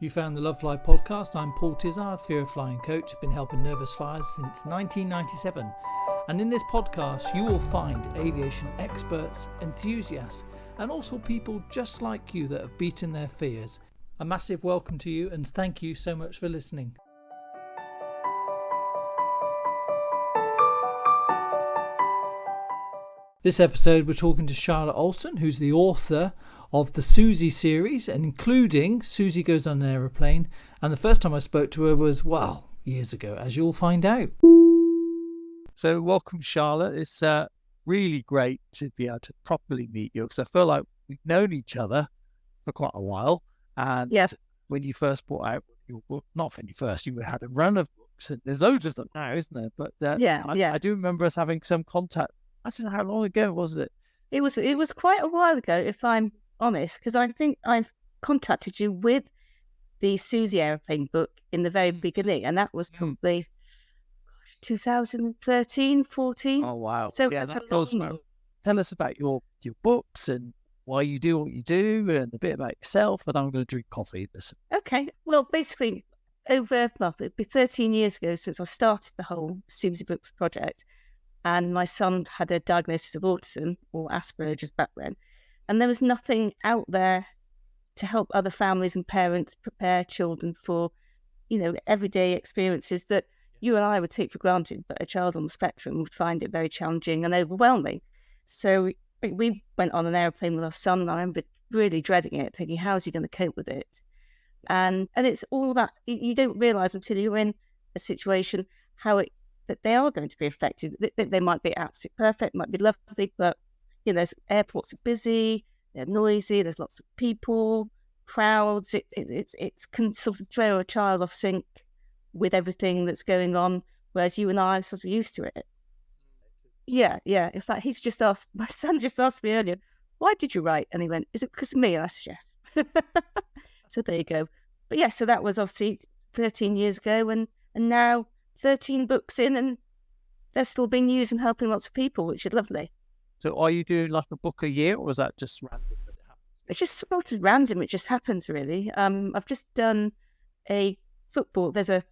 You found the Love Fly podcast. I'm Paul Tizard, fearofflying coach. I've been helping nervous flyers since 1997. And in this podcast, you will find aviation experts, enthusiasts, and also people just like you that have beaten their fears. A massive welcome to you and thank you so much for listening. This episode, we're talking to Charlotte Olson, who's the author of the Suzy series, and including Suzy Goes on an Aeroplane. And the first time I spoke to her was, well, years ago, as you'll find out. So welcome, Charlotte. It's really great to be able to properly meet you, because I feel like we've known each other for quite a while. And when you first brought out your book, not when you first, you had a run of books, and there's loads of them now, isn't there? But I do remember us having some contact. I don't know how long ago was it? It was quite a while ago, if I'm honest, because I think I've contacted you with the Suzy Aeroplane book in the very beginning, and that was probably 2013, 14. Oh, wow. So yeah, that goes well. Tell us about your books and why you do what you do and a bit about yourself, and I'm going to drink coffee. Okay. Well, basically, it'll be 13 years ago since I started the whole Suzy Books project. And my son had a diagnosis of autism or Asperger's back then. And there was nothing out there to help other families and parents prepare children for, everyday experiences that you and I would take for granted, but a child on the spectrum would find it very challenging and overwhelming. So we went on an aeroplane with our son, and I remember really dreading it, thinking, how is he going to cope with it? And it's all that you don't realise until you're in a situation that they are going to be affected. They might be absolutely perfect, might be lovely, but airports are busy, they're noisy, there's lots of people, crowds. It can sort of throw a child off sync with everything that's going on, whereas you and I are sort of used to it. Yeah. In fact, my son just asked me earlier, why did you write? And he went, is it because of me? And I said, yes. So there you go. But yeah, so that was obviously 13 years ago, and now 13 books in, and they're still being used and helping lots of people, which is lovely. So are you doing like a book a year, or is that just random that it happens? It's just sort of random. It just happens, really. I've just done there's a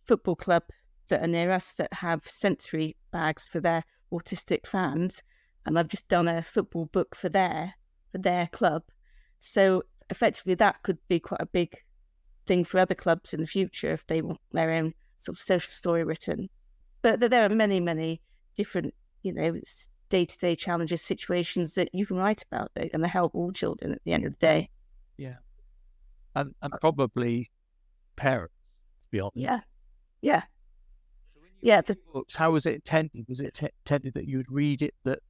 football club that are near us that have sensory bags for their autistic fans, and I've just done a football book for their club. So effectively that could be quite a big thing for other clubs in the future if they want their own sort of social story written. But there are many, many different, day-to-day challenges, situations that you can write about, and they help all children at the end of the day. Yeah. And probably parents, to be honest. Yeah. So when you read the books, how was it intended? Was it intended that you would read it, that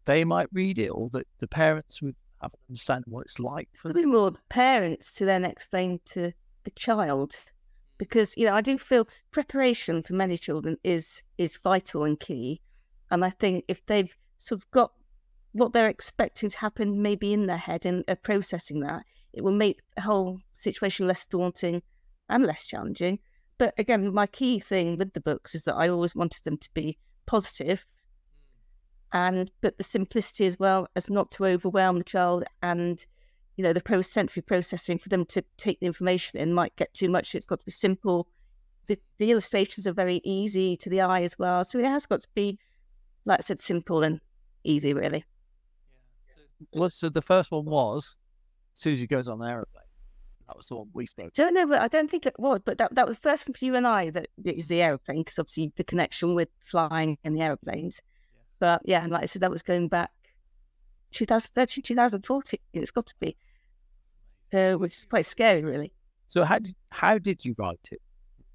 they might read it, or that the parents would have an understanding what it's like? Probably more the parents to then explain to the child. Because, I do feel preparation for many children is vital and key. And I think if they've sort of got what they're expecting to happen maybe in their head and are processing that, it will make the whole situation less daunting and less challenging. But again, my key thing with the books is that I always wanted them to be positive, but the simplicity as well as not to overwhelm the child, and the sensory processing for them to take the information in might get too much. It's got to be simple. The illustrations are very easy to the eye as well. So it has got to be, like I said, simple and easy, really. Yeah. So the first one was Suzy Goes on an Aeroplane. That was the one we spoke. I don't think it was, but that was the first one for you and I, that it was the aeroplane, because obviously the connection with flying and the aeroplanes. Yeah. But yeah, like I said, that was going back 2013, 2014, it's got to be. So, which is quite scary, really. So how did you write it?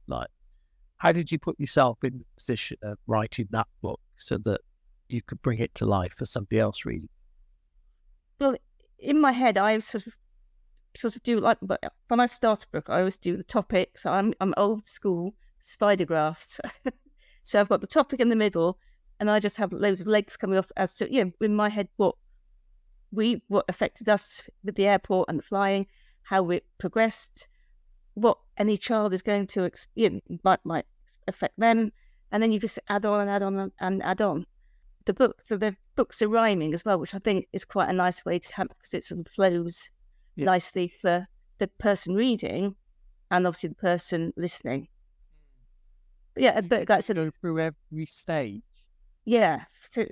Like, how did you put yourself in the position of writing that book so that you could bring it to life for somebody else reading? Well, in my head, I sort of do, like, but when I start a book, I always do the topic. So I'm old school spider graphs. So I've got the topic in the middle, and I just have loads of legs coming off as to, in my head, what affected us with the airport and the flying, how it progressed, what any child is going to might affect them, and then you just add on and add on and add on. The books are rhyming as well, which I think is quite a nice way to have, because it sort of flows nicely for the person reading and obviously the person listening. But yeah, but that's go through every stage. Yeah,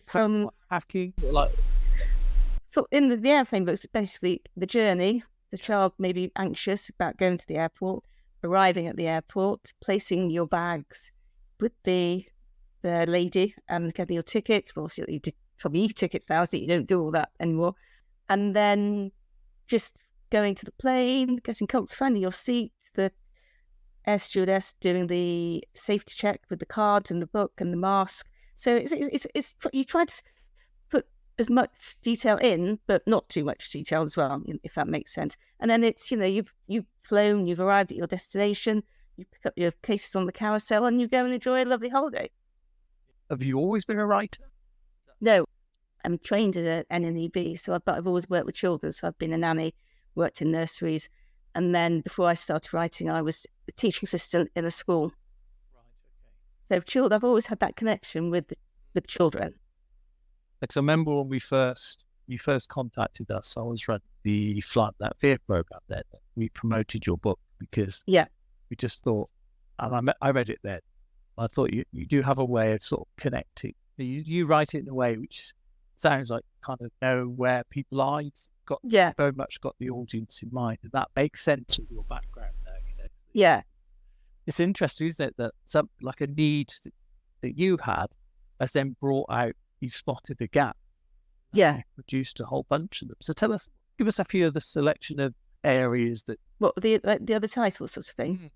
from hacking, like. So in the airplane books, it's basically the journey. The child may be anxious about going to the airport, arriving at the airport, placing your bags with the lady and getting your tickets. Well, obviously you do probably e-tickets now, so you don't do all that anymore. And then just going to the plane, getting comfort, finding your seat, the air stewardess doing the safety check with the cards and the book and the mask. So it's you try to put as much detail in, but not too much detail as well, if that makes sense. And then it's, you've flown, you've arrived at your destination, you pick up your cases on the carousel and you go and enjoy a lovely holiday. Have you always been a writer? No, I'm trained as an NNEB, but I've always worked with children. So I've been a nanny, worked in nurseries. And then before I started writing, I was a teaching assistant in a school. Right, okay. So I've always had that connection with the children. Because I remember when you first contacted us, I was running the Flight That Fear program then. We promoted your book because we just thought, and I read it then. I thought you do have a way of sort of connecting. You write it in a way which sounds like kind of know where people are. You've very much got the audience in mind, and that makes sense with your background there. Yeah. It's interesting, isn't it, that some like a need that you had has then brought out, you've spotted a gap. Yeah. Produced a whole bunch of them. So give us a few of the selection of areas that... What, the other titles sort of thing? Mm-hmm.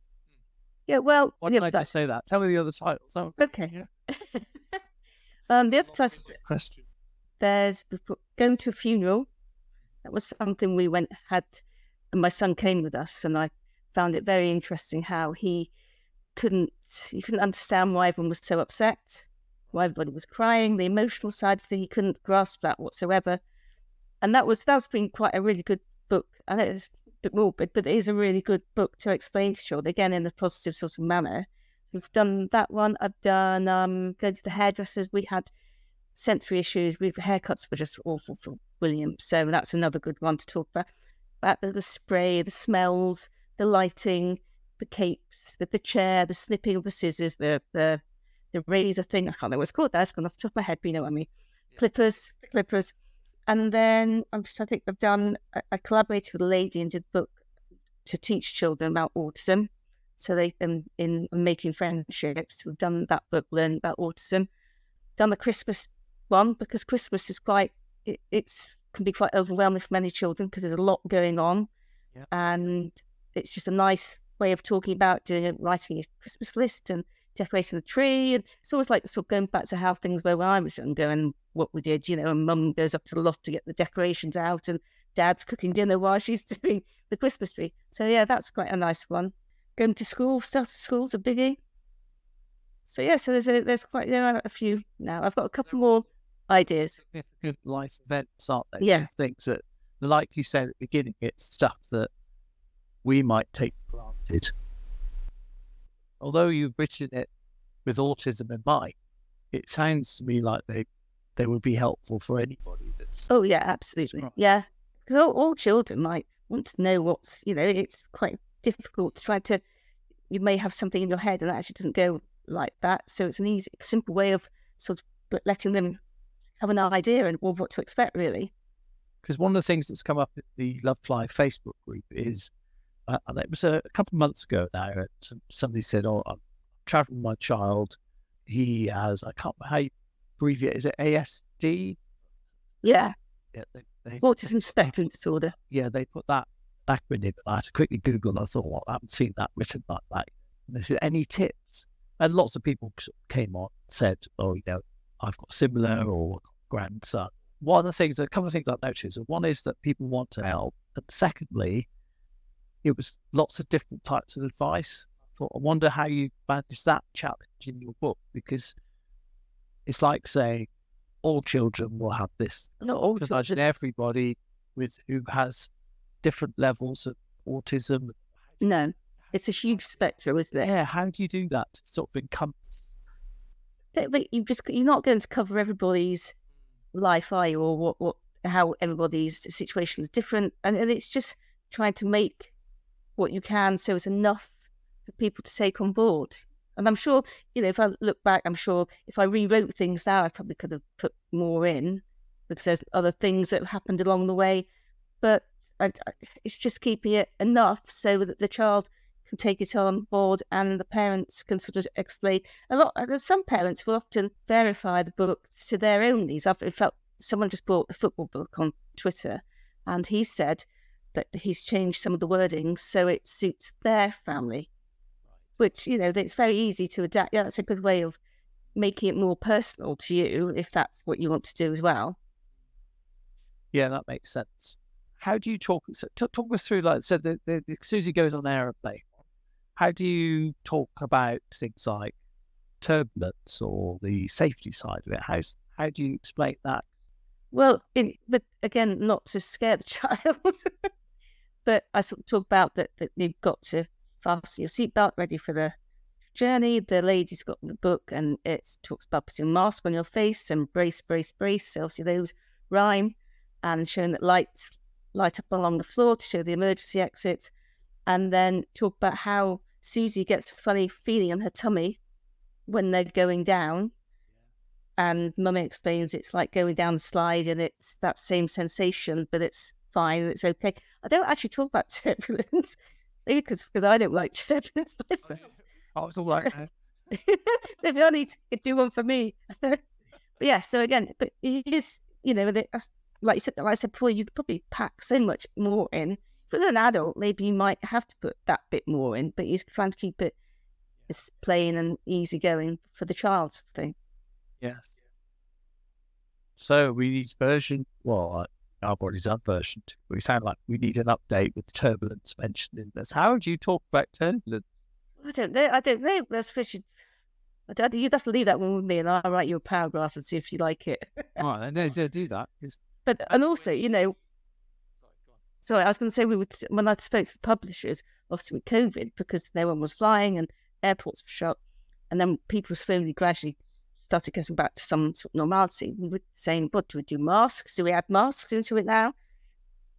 Yeah, well... Why did I just say that? Tell me the other titles. Oh, okay. Yeah. The other titles... Question. There's Going to a Funeral. That was something we had, and my son came with us, and I found it very interesting how he couldn't understand why everyone was so upset, why everybody was crying, the emotional side of things, he couldn't grasp that whatsoever. And that's been quite a really good book. I know it's a bit morbid, but it is a really good book to explain to children, again, in a positive sort of manner. We've done that one. I've done going to the hairdressers. We had sensory issues. Haircuts were just awful for William. So that's another good one to talk about the spray, the smells, the lighting, the capes, the chair, the snipping of the scissors, the razor thing. I can't remember what it's called. That's gone off the top of my head, but you know what I mean. Clippers. And then I think I collaborated with a lady and did a book to teach children about autism. So they in making friendships. We've done that book, learning about autism. Done the Christmas one because Christmas is can be quite overwhelming for many children because there's a lot going on, and it's just a nice way of talking about writing a Christmas list and decorating the tree. And it's always like sort of going back to how things were when I was younger and what we did, and Mum goes up to the loft to get the decorations out and Dad's cooking dinner while she's doing the Christmas tree. So yeah, that's quite a nice one. Going to school, start of school's a biggie. So yeah, so there's quite a few now. I've got a couple more ideas. Good life events, aren't they? Yeah. Things that, like you said at the beginning, it's stuff that we might take for granted. Although you've written it with autism in mind, it sounds to me like they would be helpful for anybody. Oh yeah, absolutely. Right. Yeah, because all children might want to know what's, it's quite difficult to try to, you may have something in your head and that actually doesn't go like that. So it's an easy, simple way of sort of letting them have an idea and what to expect, really. Because one of the things that's come up at the Love Fly Facebook group is, and it was a couple of months ago now, somebody said, I'm traveling with my child. He has, I can't remember how you abbreviate, is it ASD? Yeah. They Autism spectrum disorder. Yeah, they put that acronym, and I had to quickly Google. I thought, well, I haven't seen that written like that. And they said, any tips? And lots of people came on and said, I've got similar or grandson. A couple of things I've noticed. One is that people want to help. And secondly, it was lots of different types of advice. I wonder how you manage that challenge in your book, because it's like saying all children will have this. Not all children. Imagine everybody who has different levels of autism. No, it's a huge spectrum, isn't it? Yeah, how do you do that to sort of encompass? But you're not going to cover everybody's life, are you? Or how everybody's situation is different, and it's just trying to make what you can, so it's enough for people to take on board. And I'm sure, if I look back, I'm sure if I rewrote things now, I probably could have put more in, because there's other things that have happened along the way. But it's just keeping it enough so that the child can take it on board, and the parents can sort of explain. Some parents will often verify the book to their own needs. In fact, someone just bought a football book on Twitter, and he said that he's changed some of the wording so it suits their family, which, it's very easy to adapt. Yeah, that's a good way of making it more personal to you, if that's what you want to do as well. Yeah, that makes sense. How do you talk us through, like, so the Suzy Goes on Aeroplane. How do you talk about things like turbulence or the safety side of it? How do you explain that? Well, but again, not to scare the child, but I sort of talk about that you've got to fasten your seatbelt, ready for the journey. The lady's got the book, and it talks about putting a mask on your face and brace, brace, brace. So obviously those rhyme, and showing that light up along the floor to show the emergency exit. And then talk about how Suzy gets a funny feeling in her tummy when they're going down. And Mummy explains it's like going down a slide, and it's that same sensation, but it's fine, it's okay. I don't actually talk about turbulence, maybe because I don't like turbulence myself. I was all like, maybe I need to do one for me. But yeah, so again, but it is, like I said before, you could probably pack so much more in. For an adult, maybe you might have to put that bit more in, but you're trying to keep it as plain and easy going for the child thing. Yes. So we need version. Well, I've already done version 2. We sound like we need an update with turbulence mentioned in this. How do you talk about turbulence? I don't know. That's fishy. You'd have to leave that one with me, and I'll write you a paragraph and see if you like it. All right, then do that. But and also, sorry, I was going to say when I spoke to the publishers, obviously with COVID, because no one was flying and airports were shut, and then people slowly, gradually started getting back to some sort of normality. We were saying, "What do we do? Masks? Do we add masks into it now?"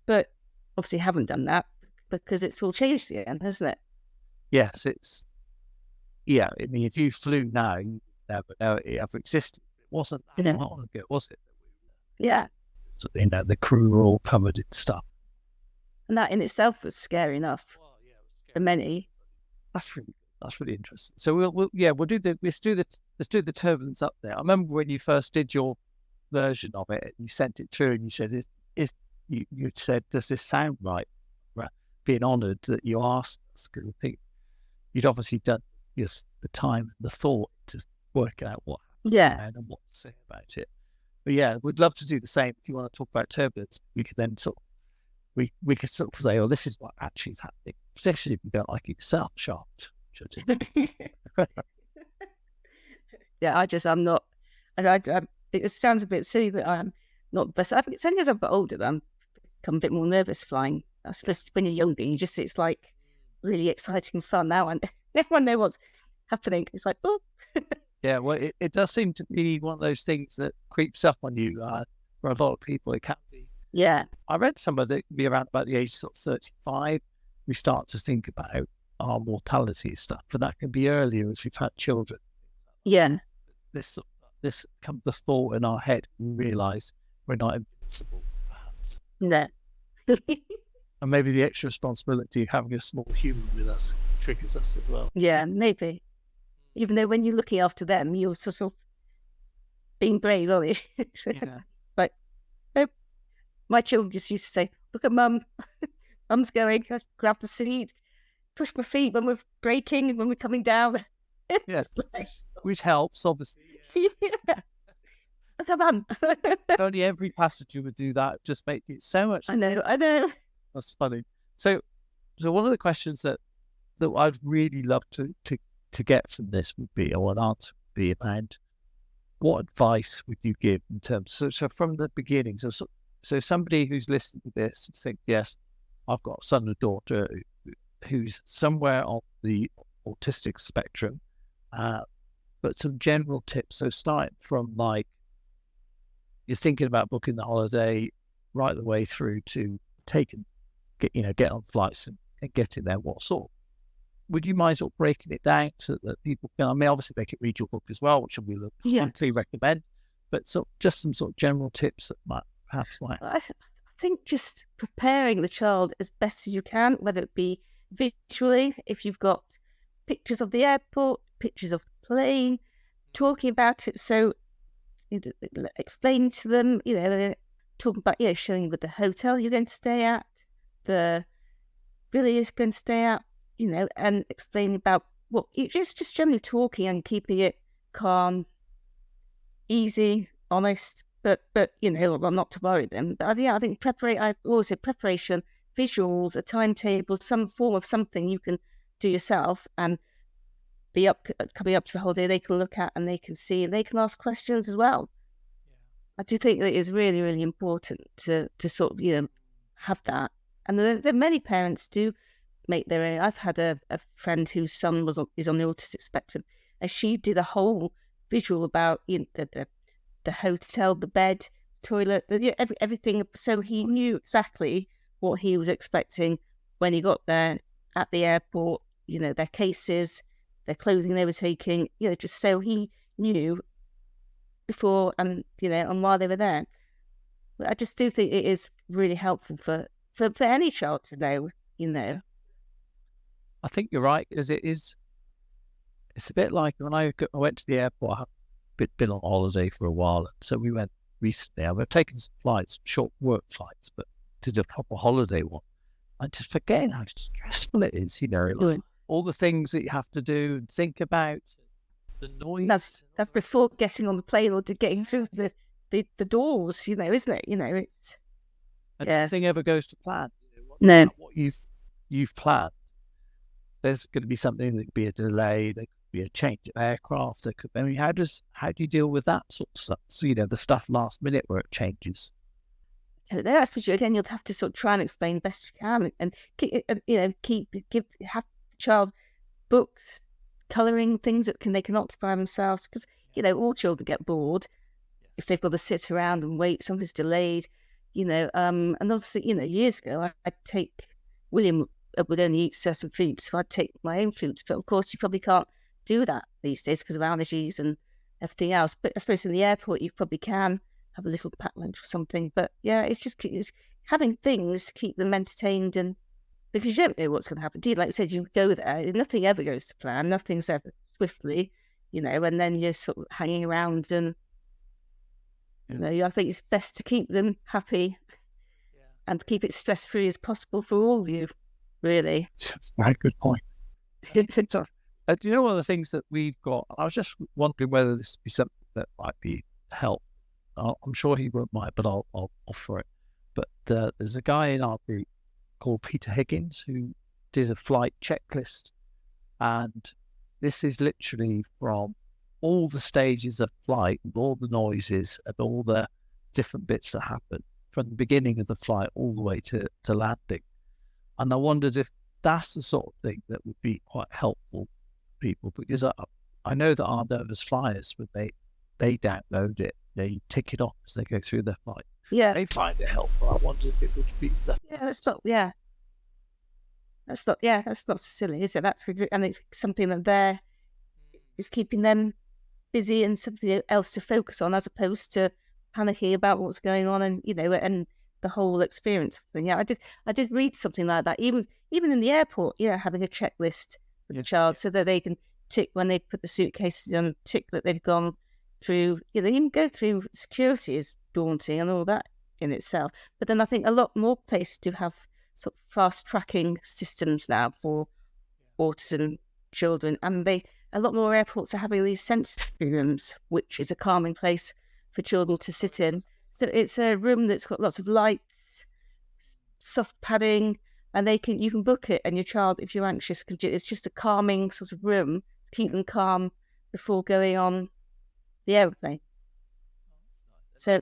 But obviously, haven't done that because it's all changed again, hasn't it? Yes, it's. Yeah, I mean, if you flew now, you never know it ever existed. It wasn't that long ago, was it? Yeah. So, the crew were all covered in stuff. And that in itself was scary enough for many. That's really interesting. So let's do the turbulence up there. I remember when you first did your version of it, and you sent it through, and you said, "If you said, does this sound right?" Being honoured that you asked us, because I think you'd obviously done the time and the thought to work out what happened and what to say about it. But yeah, we'd love to do the same. If you want to talk about turbulence, we could then we could sort of say, "Oh, this is what actually is happening," especially if you don't like it yourself, shocked. Yeah, I'm not. It sounds a bit silly that I'm not the best. I think as I've got older, I'm become a bit more nervous flying. I suppose when you're younger, it's like really exciting fun now, and everyone knows what's happening. It's like, oh. Yeah, well, it does seem to be one of those things that creeps up on you. For a lot of people, it can be. Yeah. I read somewhere that can be around about the age of 35, we start to think about our mortality stuff, and that can be earlier as we've had children. Yeah. This comes the thought in our head, and we realise we're not invincible, perhaps. No. And maybe the extra responsibility of having a small human with us triggers us as well. Yeah, maybe. Even though when you're looking after them, you're sort of being brave, aren't you? Yeah. But my children just used to say, "Look at Mum. Mum's going. I grab the seat, push my feet when we're braking and when we're coming down." Yes, which helps, obviously. Yeah. Look at Mum. If only every passenger would do that, just make it so much. I know. That's funny. So one of the questions that I'd really love to get from this would be, or an answer would be, and what advice would you give in terms? So from the beginning, so somebody who's listening to this think, yes, I've got a son or daughter who's somewhere on the autistic spectrum, but some general tips. So starting from like you're thinking about booking the holiday, right the way through to get on flights and and getting there, what sort? Would you mind sort of breaking it down so that people can? I mean, obviously they can read your book as well, which we would highly recommend. But just some sort of general tips that might. I think just preparing the child as best as you can, whether it be visually, if you've got pictures of the airport, pictures of the plane, talking about it. So explaining to them, talking about, showing with the hotel you're going to stay at, the villa you're going to stay at, and explaining about what just generally talking and keeping it calm, easy, honest. But I'm not to worry them. But I think I always say preparation, visuals, a timetable, some form of something you can do yourself, and coming up to the holiday, they can look at and they can see and they can ask questions as well. I do think that it is really, really important to sort of have that. And there many parents do make their own. I've had a friend whose son is on the autistic spectrum, and she did a whole visual about the hotel, the bed, toilet, everything. So he knew exactly what he was expecting when he got there at the airport, their cases, their clothing they were taking, just so he knew before and while they were there. But I just do think it is really helpful for any child to know. I think you're right, because it's a bit like when I went to the airport. I been on holiday for a while, so we went recently. I've taken some flights, short work flights, but did a proper holiday one. I'm just forgetting how stressful it is, like all the things that you have to do and think about, the noise. That's before getting on the plane or getting through the doors, isn't it? It's nothing ever goes to plan. No, what you've planned, there's going to be something that could be a delay. There could be a change of aircraft. How do you deal with that sort of stuff? So, the stuff last minute where it changes. I suppose again you'll have to sort of try and explain best you can, and have the child books, colouring things that they can occupy themselves, because all children get bored if they've got to sit around and wait. Something's delayed, and obviously years ago I'd take William would only eat certain foods, so I'd take my own foods, but of course you probably can't do that these days because of allergies and everything else. But I suppose in the airport you probably can have a little packed lunch or something. But it's having things to keep them entertained, and because you don't know what's going to happen. Do you? Like I said, you go there, nothing ever goes to plan, nothing's ever swiftly, and then you're sort of hanging around, and I think it's best to keep them happy and to keep it stress free as possible for all of you. Really, very good point. Do you know one of the things that we've got? I was just wondering whether this would be something that might be help. I'm sure he won't mind, but I'll offer it. But there's a guy in our group called Peter Higgins who did a flight checklist, and this is literally from all the stages of flight, with all the noises and all the different bits that happen from the beginning of the flight all the way to landing. And I wondered if that's the sort of thing that would be quite helpful for people, because I know that our nervous flyers, when they download it, they tick it off as they go through their flight. Yeah, they find it helpful. I wondered if it would be that. That's not so silly, is it? And it's something that is keeping them busy and something else to focus on, as opposed to panicking about what's going on and and the whole experience thing. Yeah, I did read something like that. Even in the airport, having a checklist for the child so that they can tick when they put the suitcases on, tick that they've gone through. Even go through security is daunting and all that in itself. But then I think a lot more places do have sort of fast tracking systems now for autism children, and a lot more airports are having these sensory rooms, which is a calming place for children to sit in. So it's a room that's got lots of lights, soft padding, and you can book it, and your child, if you're anxious, it's just a calming sort of room to keep them calm before going on the aeroplane. So,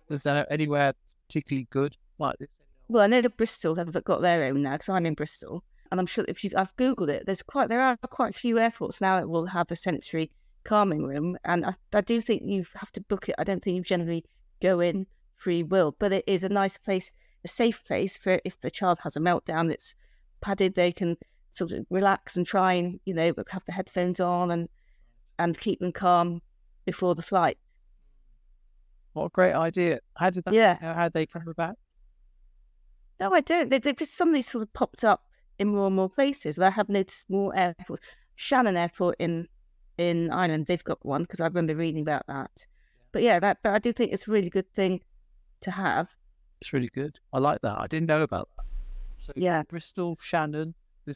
is there anywhere particularly good like this? Well, I know that Bristol have got their own now, because I'm in Bristol, and I'm sure I've googled it. There are quite a few airports now that will have a sensory calming room, and I do think you have to book it. I don't think you generally go in free will, but it is a nice place, a safe place for if the child has a meltdown. It's padded. They can sort of relax and try and, have the headphones on and keep them calm before the flight. What a great idea. How did that, how they come about? No, I don't. They've just suddenly sort of popped up in more and more places. I have noticed more airports. Shannon Airport in Ireland, they've got one because I remember reading about that. But but I do think it's a really good thing to have. It's really good. I like that. I didn't know about that. So Bristol, Shannon.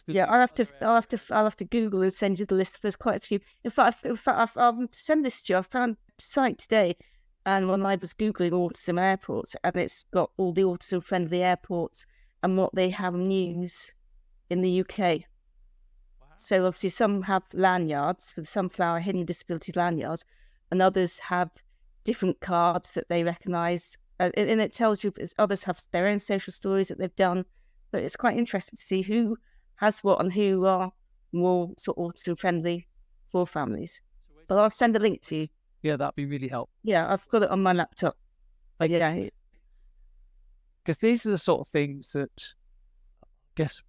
I'll have to Google and send you the list. There's quite a few. In fact, I'll send this to you. I found a site today, and when I was Googling autism airports, and it's got all the autism-friendly airports and what they have news in the UK. Wow. So obviously some have lanyards with Sunflower hidden disability lanyards, and others have different cards that they recognise. And it tells you others have their own social stories that they've done. But it's quite interesting to see who has what and who are more sort of autism-friendly for families. But I'll send a link to you. Yeah, that'd be really helpful. Yeah, I've got it on my laptop. But yeah. Because these are the sort of things that, I guess,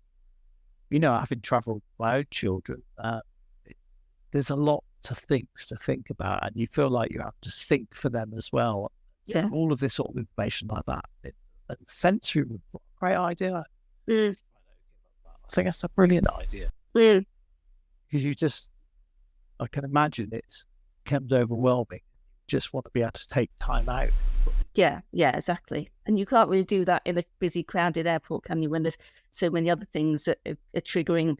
having travelled with my own children, there's a lot of things to think about, and you feel like you have to think for them as well. Yeah. All of this sort of information like that. And sensory, great idea. Mm. I think that's a brilliant idea. Mm. Because I can imagine it becomes overwhelming. Just want to be able to take time out. Yeah, exactly. And you can't really do that in a busy, crowded airport, can you? When there's so many other things that are triggering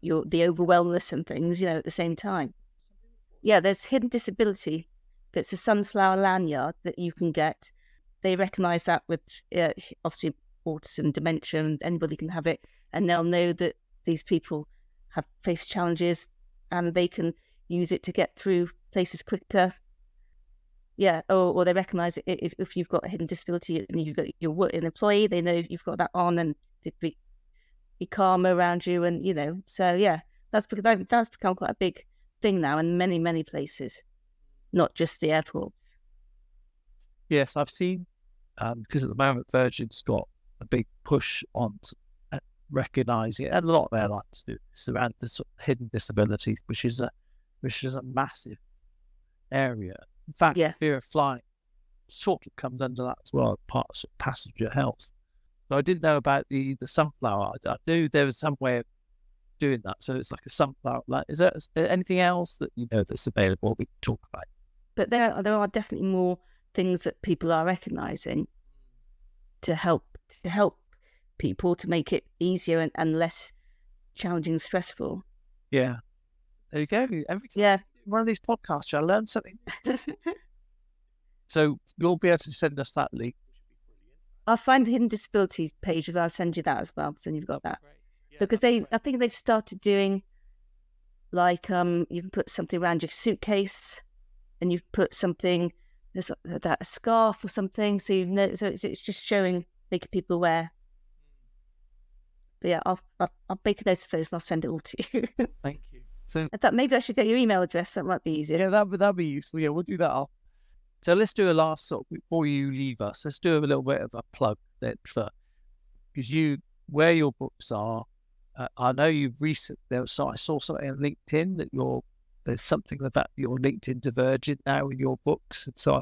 the overwhelmness and things, at the same time. Yeah, there's hidden disability. That's a sunflower lanyard that you can get. They recognise that with obviously autism, dementia, and anybody can have it, and they'll know that these people have faced challenges, and they can use it to get through places quicker. Yeah, or they recognise it if you've got a hidden disability and you're an employee, they know you've got that on, and they'd be calmer around you, and So yeah, that's become quite a big thing now in many, many places, not just the airports. Yes, I've seen because at the moment Virgin's got a big push on recognising it, and a lot of airlines do this around the sort of hidden disabilities, which is a massive area. In fact, fear of flying sort of comes under that as well, part of passenger health. So I didn't know about the sunflower. I knew there was some way of doing that. So it's like a sunflower. Is there anything else that that's available we can talk about? But there are definitely more things that people are recognising to help people, to make it easier and less challenging and stressful. Yeah. There you go. Every time one of these podcasts, I learn something. So you'll be able to send us that link. I'll find the hidden disabilities page and I'll send you that as well. So you've got that. Yeah, because I think they've started doing like you can put something around your suitcase, and you put something a scarf or something. So so it's just showing, making people aware. But yeah, I'll make a note of those and I'll send it all to you. Thank you. So maybe I should get your email address. That might be easier. Yeah, that'd be useful. Yeah, we'll do that after. So let's do a last before you leave us. Let's do a little bit of a plug then because where your books are. I know you've recently. I saw something on LinkedIn that there's something about you're linked into Virgin now in your books, and so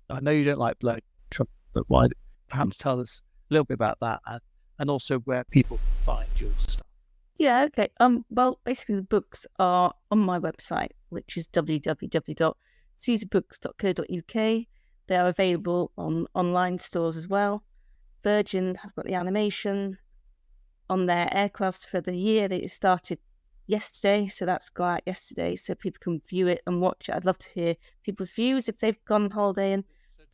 I know you don't like blowing Trump, but why? Perhaps tell us a little bit about that and also where people can find your stuff. Yeah, okay. Well, basically the books are on my website, which is www.suzybooks.co.uk. They are available on online stores as well. Virgin have got the animation on their aircrafts for the year. They started yesterday, so that's got out yesterday, so people can view it and watch it. I'd love to hear people's views if they've gone on holiday and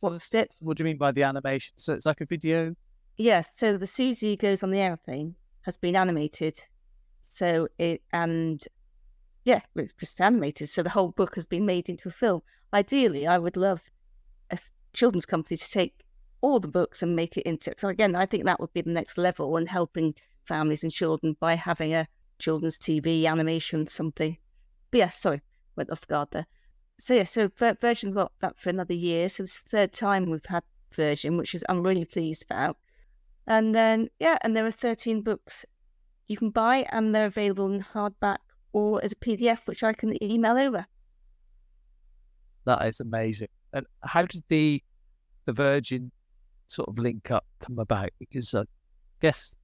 watched it. What do you mean by the animation? So it's like a video? Yeah, so the Suzy Goes on the Aeroplane has been animated. So it's just animated. So the whole book has been made into a film. Ideally, I would love a children's company to take all the books and make it into. So again, I think that would be the next level in helping families and children by having a children's TV animation something. But yeah, sorry, went off guard there. So Virgin got that for another year. So it's the third time we've had Virgin, which I'm really pleased about. And then and there are 13 books you can buy, and they're available in hardback or as a PDF, which I can email over. That is amazing. And how did the Virgin sort of link up come about? Because I guess,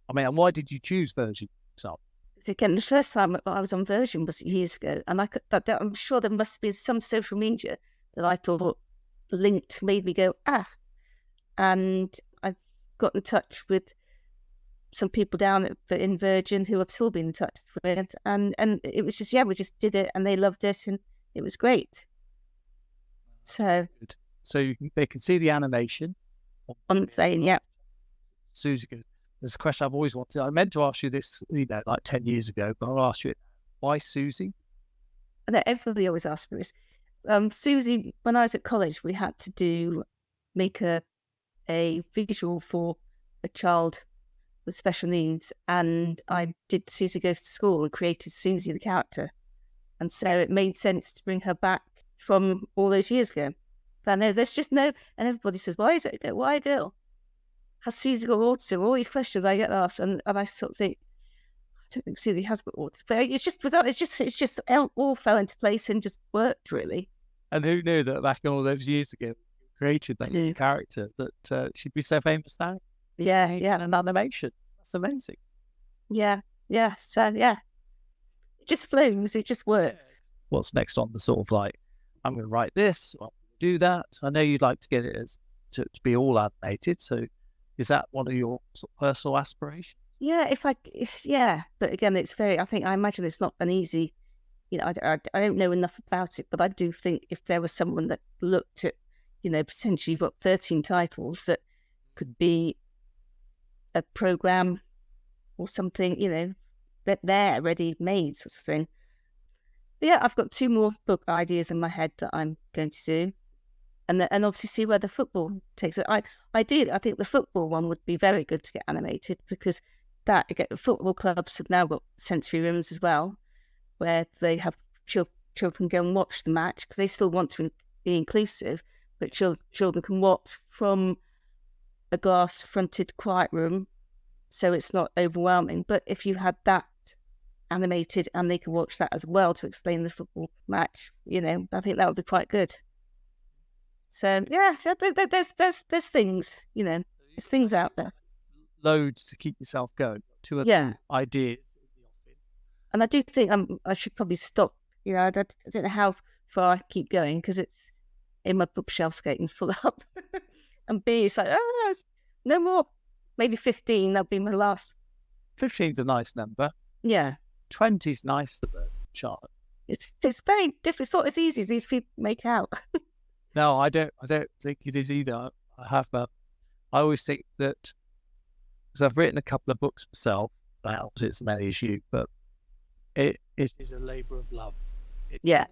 and why did you choose Virgin? So, again, the first time I was on Virgin was years ago, and I'm sure there must be some social media that I thought linked, made me go, and I got in touch with some people down in Virgin who I've still been in touch with, and it was just, we just did it, and they loved it, and it was great. So they can see the animation on the thing, yeah. Suzy, there's a question I've always wanted. I meant to ask you this, like 10 years ago, but I'll ask you it. Why Suzy? Everybody always asks me this. Suzy, when I was at college, we had to make a visual for a child with special needs, and I did Suzy Goes to School and created Suzy the character, and so it made sense to bring her back from all those years ago. And there's just no, and everybody says, why is it? Why a girl? Has Suzy got autism? All these questions I get asked, and I sort of think, I don't think Suzy has got autism. But it's just all fell into place and just worked, really. And who knew that back all those years ago, created that character, that she'd be so famous now? Yeah. An animation. That's amazing. Yeah. So, it just flows. It just works. What's next on the sort of like, I'm going to write this, I'm going to do that? I know you'd like to get it to be all animated. So is that one of your sort of personal aspirations? Yeah, but again, I imagine it's not an easy, I don't know enough about it, but I do think if there was someone that looked at, potentially you've got 13 titles that could be a program or something, that they're ready made sort of thing. But yeah, I've got 2 more book ideas in my head that I'm going to do. And obviously see where the football takes it. I think the football one would be very good to get animated, because football clubs have now got sensory rooms as well, where they have children go and watch the match, because they still want to be inclusive, but children can watch from a glass-fronted quiet room, so it's not overwhelming. But if you had that animated and they could watch that as well to explain the football match, I think that would be quite good. So yeah, there's things, there's things out there. Loads to keep yourself going. 2 or 3 ideas. And I do think I should probably stop. I don't know how far I keep going, because it's in my bookshelf's getting full up. And B, it's like, no more. Maybe 15. That'll be my last. 15's a nice number. Yeah. 20's nice, Charlotte. It's very different. It's not as easy as these people make out. No, I don't think it is either. I always think that, because I've written a couple of books myself, about it as many as you, but it is a labour of love.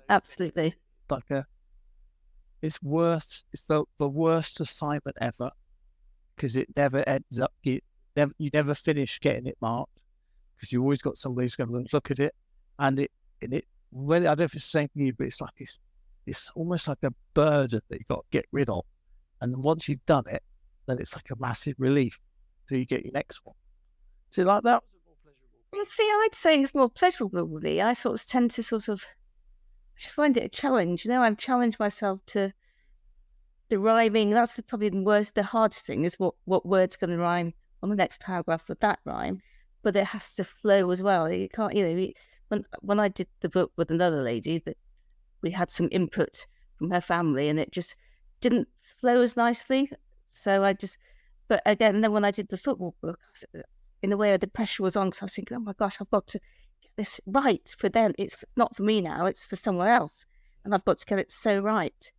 Absolutely. It's worst. It's the worst assignment ever, because it never ends up. You never finish getting it marked, because you always got somebody who's going to look at it, and it. Well, I don't know if it's the same for you, but it's almost like a burden that you've got to get rid of. And then once you've done it, then it's like a massive relief till you get your next one. Is it like that? Well, see, I'd say it's more pleasurable with me. I sort of tend to I just find it a challenge. I've challenged myself to the rhyming. That's probably the hardest thing, is what word's going to rhyme on the next paragraph with that rhyme. But it has to flow as well. You can't, when I did the book with another lady, that we had some input from her family, and it just didn't flow as nicely. So but again, then when I did the football book, in the way the pressure was on, because I was thinking, oh my gosh, I've got to get this right for them. It's not for me now, it's for someone else. And I've got to get it so right.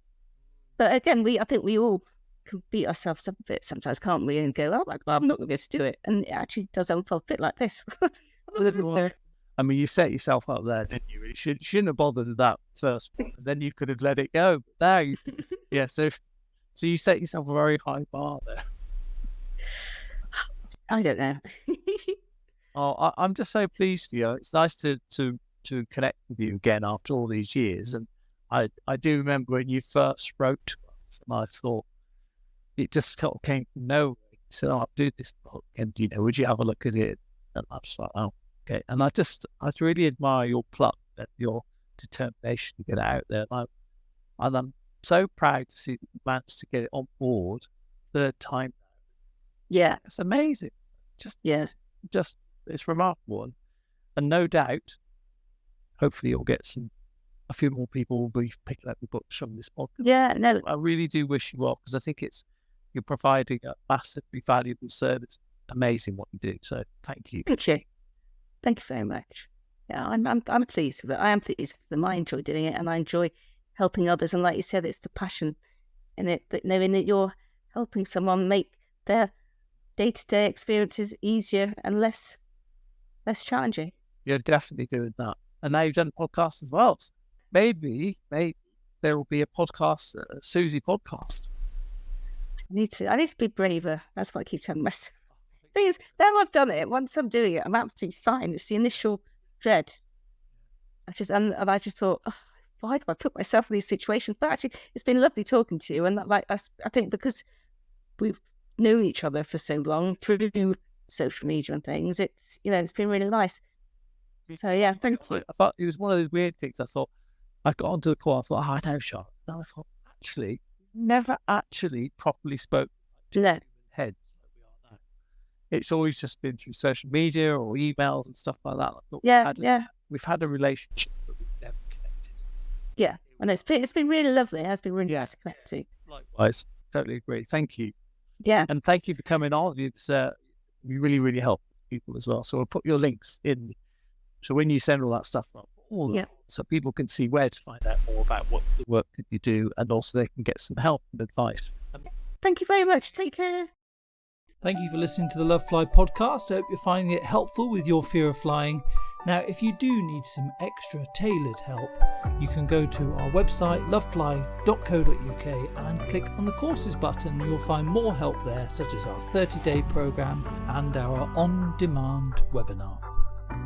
But again, I think we all can beat ourselves up a bit sometimes, can't we? And go, oh my God, I'm not going to be able to do it. And it actually does unfold a bit like this. You set yourself up there, didn't you? You shouldn't have bothered with that first. Then you could have let it go. But now so you set yourself a very high bar there. I don't know. I'm just so pleased for you. It's nice to connect with you again after all these years. And I do remember when you first wrote to us, and I thought it just sort of came from nowhere. You said, I'll do this book, and would you have a look at it? And I'm just like, oh, okay. And I really admire your pluck and your determination to get it out there. And I'm so proud to see that you managed to get it on board third time. Yeah. It's amazing. Yes. Just it's remarkable. And no doubt, hopefully you'll get a few more people will be picking up the books from this podcast. Yeah, no. I really do wish you well, because I think you're providing a massively valuable service. Amazing what you do. So thank you. Thank you. Thank you very much. Yeah, I'm pleased with it. I am pleased with them. I enjoy doing it, and I enjoy helping others. And like you said, it's the passion in it, that knowing that you're helping someone make their day-to-day experiences easier and less challenging. You're definitely doing that. And now you've done a podcast as well. So maybe there will be a podcast, a Suzy podcast. I need to be braver. That's what I keep telling myself. Thing is, now I've done it, once I'm doing it, I'm absolutely fine. It's the initial dread. I just thought, oh, why do I put myself in these situations? But actually, it's been lovely talking to you. And I think because we've known each other for so long through social media and things, it's been really nice. So yeah, thanks. I thought it was one of those weird things. I thought I got onto the call. I thought, I know Charlotte. And I thought, actually, never actually properly spoke to No. heads like we are now. It's always just been through social media or emails and stuff like that. I thought we've had a relationship, but we've never connected. Yeah, and it's been really lovely. It has been really nice to connect to. Likewise, totally agree. Thank you. Yeah, and thank you for coming on. It's you really, really help people as well. So I'll put your links in. So when you send all that stuff up, so people can see where to find out more about what the work that you do, and also they can get some help and advice. Thank you very much. Take care. Thank you for listening to the Love Fly podcast. I hope you're finding it helpful with your fear of flying. Now, if you do need some extra tailored help, you can go to our website, lovefly.co.uk, and click on the courses button. You'll find more help there, such as our 30-day program and our on-demand webinar.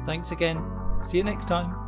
Thanks again. See you next time.